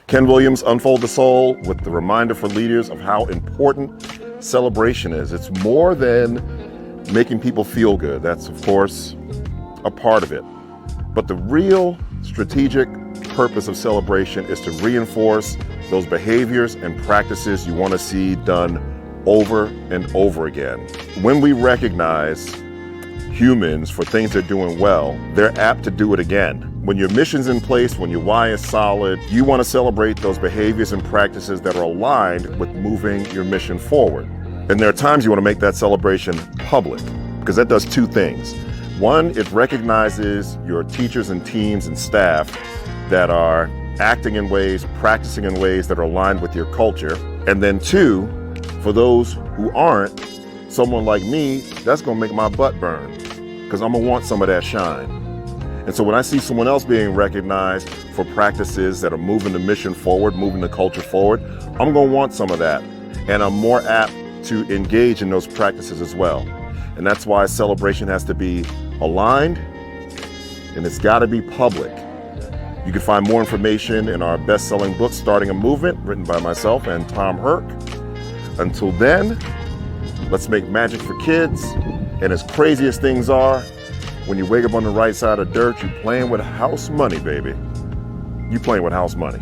Ken Williams, Unfold the Soul, with the reminder for leaders of how important celebration is. It's more than making people feel good. That's, of course, a part of it. But the real strategic purpose of celebration is to reinforce those behaviors and practices you want to see done over and over again. When we recognize humans for things they're doing well, they're apt to do it again. When your mission's in place, when your why is solid, you want to celebrate those behaviors and practices that are aligned with moving your mission forward. And there are times you want to make that celebration public, because that does two things. One, it recognizes your teachers and teams and staff that are acting in ways, practicing in ways that are aligned with your culture. And then two, for those who aren't, someone like me, that's gonna make my butt burn, because I'm gonna want some of that shine. And so when I see someone else being recognized for practices that are moving the mission forward, moving the culture forward, I'm gonna want some of that. And I'm more apt to engage in those practices as well. And that's why celebration has to be aligned, and it's gotta be public. You can find more information in our best-selling book, Starting a Movement, written by myself and Tom Herc. Until then, let's make magic for kids. And as crazy as things are, when you wake up on the right side of dirt, you're playing with house money, baby. You're playing with house money.